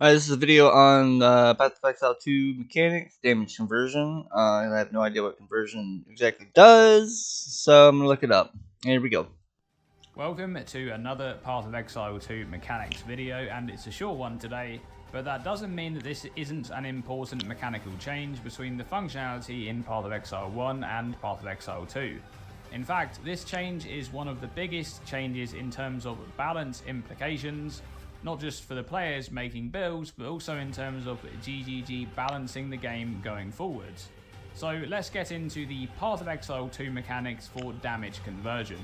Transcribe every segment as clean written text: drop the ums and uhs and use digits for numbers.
Alright, this is a video on Path of Exile 2 mechanics, damage conversion. And I have no idea what conversion exactly does, so I'm going to look it up. Here we go. Welcome to another Path of Exile 2 mechanics video, and it's a short one today, but that doesn't mean that this isn't an important mechanical change between the functionality in Path of Exile 1 and Path of Exile 2. In fact, this change is one of the biggest changes in terms of balance implications, not just for the players making builds, but also in terms of GGG balancing the game going forwards. So let's get into the Path of Exile 2 mechanics for damage conversion.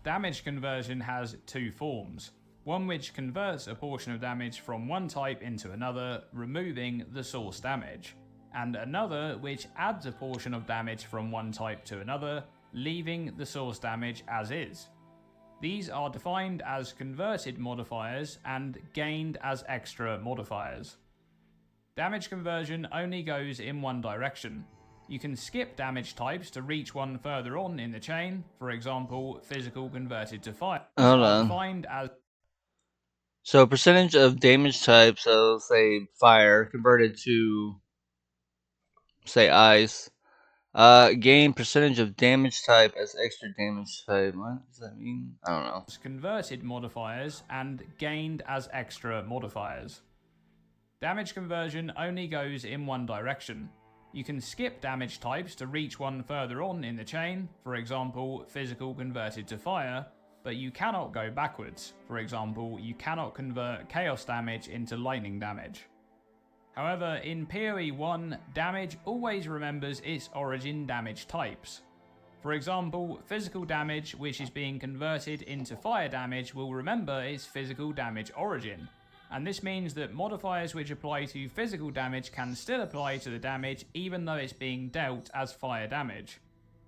Damage conversion has two forms. One which converts a portion of damage from one type into another, removing the source damage, and another which adds a portion of damage from one type to another, leaving the source damage as is. These are defined as converted modifiers and gained as extra modifiers. Damage conversion only goes in one direction. You can skip damage types to reach one further on in the chain, for example, physical converted to fire. Hold Are on. defined as So, percentage of damage type, so say fire, converted to, say, ice. Gain percentage of damage type as extra damage type. What does that mean? I don't know. converted modifiers and gained as extra modifiers. Damage conversion only goes in one direction. You can skip damage types to reach one further on in the chain, for example, physical converted to fire, but you cannot go backwards. For example, you cannot convert chaos damage into lightning damage. However, in PoE 1, damage always remembers its origin damage types. For example, physical damage, which is being converted into fire damage, will remember its physical damage origin, and this means that modifiers which apply to physical damage can still apply to the damage even though it's being dealt as fire damage.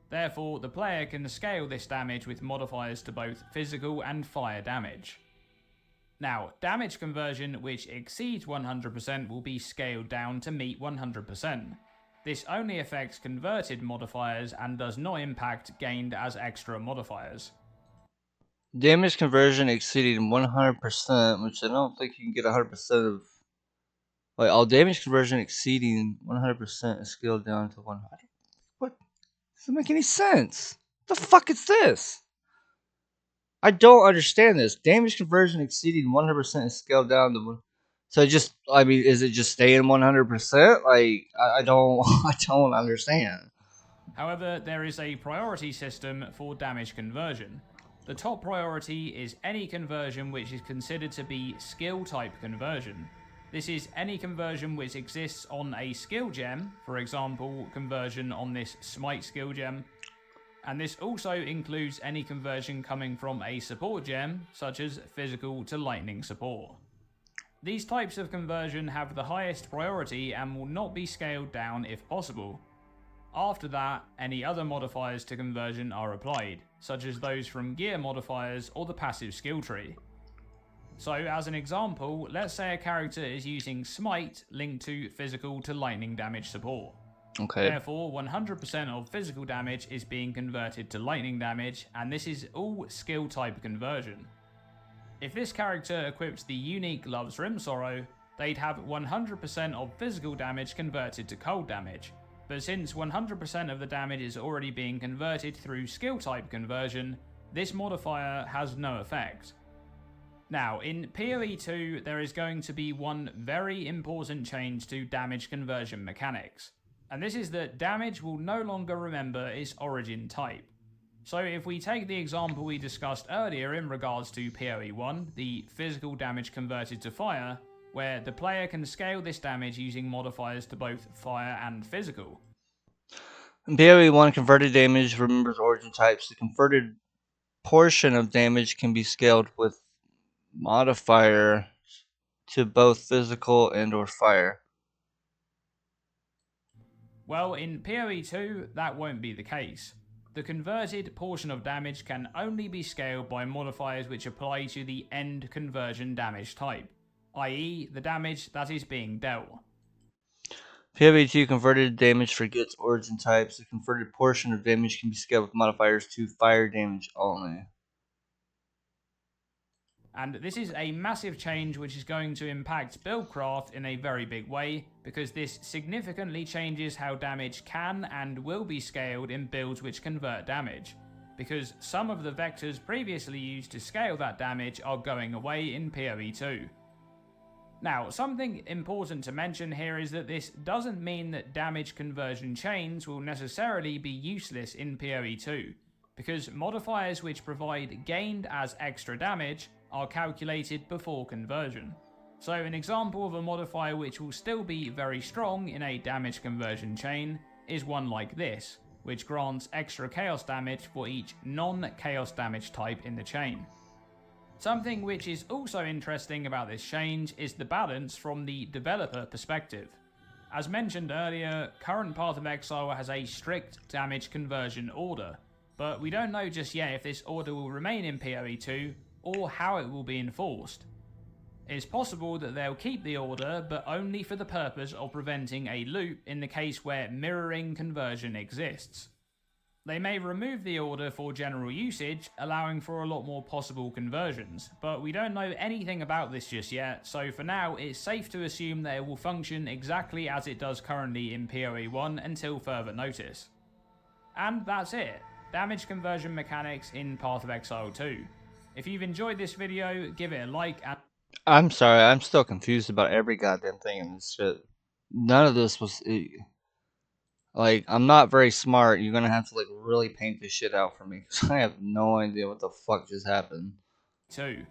Therefore, the player can scale this damage with modifiers to both physical and fire damage. Now, damage conversion which exceeds 100% will be scaled down to meet 100%. This only affects converted modifiers and does not impact gained as extra modifiers. Damage conversion exceeding 100%, which I don't think you can get 100% of. Like, all damage conversion exceeding 100% is scaled down to 100. What? Doesn't make any sense. What the fuck is this? I don't understand this. Damage conversion exceeding 100% is scaled down to 1. So I mean, is it just staying 100%? Like, I don't, I don't understand. However, there is a priority system for damage conversion. The top priority is any conversion which is considered to be skill type conversion. This is any conversion which exists on a skill gem, for example, conversion on this smite skill gem, and this also includes any conversion coming from a support gem, such as physical to lightning support. These types of conversion have the highest priority and will not be scaled down if possible. After that, any other modifiers to conversion are applied, such as those from gear modifiers or the passive skill tree. So as an example, let's say a character is using Smite linked to physical to lightning damage support. Okay. Therefore, 100% of physical damage is being converted to lightning damage, and this is all skill type conversion. If this character equips the unique Love's Rim Sorrow, they'd have 100% of physical damage converted to cold damage. But since 100% of the damage is already being converted through skill type conversion, this modifier has no effect. Now, in PoE 2, there is going to be one very important change to damage conversion mechanics, and this is that damage will no longer remember its origin type. So if we take the example we discussed earlier in regards to PoE 1, the physical damage converted to fire, where the player can scale this damage using modifiers to both fire and physical. In PoE 1, converted damage remembers origin types. The converted portion of damage can be scaled with modifier to both physical and or fire. Well, in PoE 2, that won't be the case. The converted portion of damage can only be scaled by modifiers which apply to the end conversion damage type, i.e. the damage that is being dealt. PoE2 converted damage forgets origin types. The converted portion of damage can be scaled with modifiers to fire damage only. And this is a massive change which is going to impact buildcraft in a very big way, because this significantly changes how damage can and will be scaled in builds which convert damage, because some of the vectors previously used to scale that damage are going away in PoE2. Now, something important to mention here is that this doesn't mean that damage conversion chains will necessarily be useless in PoE2, because modifiers which provide gained as extra damage are calculated before conversion. So an example of a modifier which will still be very strong in a damage conversion chain is one like this, which grants extra chaos damage for each non-chaos damage type in the chain. Something which is also interesting about this change is the balance from the developer perspective. As mentioned earlier, current Path of Exile has a strict damage conversion order, but we don't know just yet if this order will remain in PoE2 or how it will be enforced. It's possible that they'll keep the order, but only for the purpose of preventing a loop in the case where mirroring conversion exists. They may remove the order for general usage, allowing for a lot more possible conversions, but we don't know anything about this just yet, so for now it's safe to assume that it will function exactly as it does currently in PoE1 until further notice. And that's it. Damage conversion mechanics in Path of Exile 2. If you've enjoyed this video, give it a like and... I'm sorry, I'm still confused about every goddamn thing in this shit. None of this was... Like, I'm not very smart. You're gonna have to, like, really paint this shit out for me, because I have no idea what the fuck just happened. 2.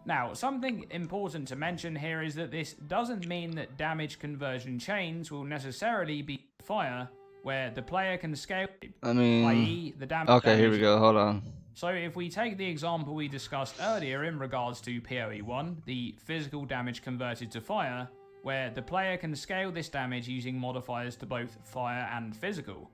Now, something important to mention here is that this doesn't mean that damage conversion chains will necessarily be fire, where the player can scale, i.e. the damage... Okay, here we go, hold on. So if we take the example we discussed earlier in regards to PoE1, the physical damage converted to fire, where the player can scale this damage using modifiers to both fire and physical.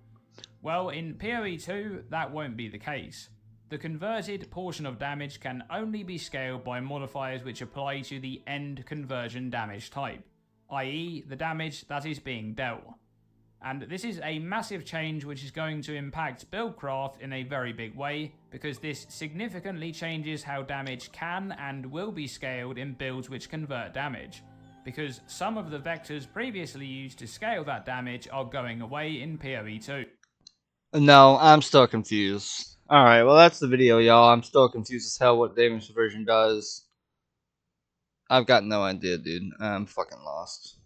Well, in PoE2, that won't be the case. The converted portion of damage can only be scaled by modifiers which apply to the end conversion damage type, i.e. the damage that is being dealt. And this is a massive change which is going to impact buildcraft in a very big way, because this significantly changes how damage can and will be scaled in builds which convert damage, because some of the vectors previously used to scale that damage are going away in PoE2. No, I'm still confused. Alright, well that's the video, y'all. I'm still confused as hell what damage conversion does. I've got no idea, dude. I'm fucking lost.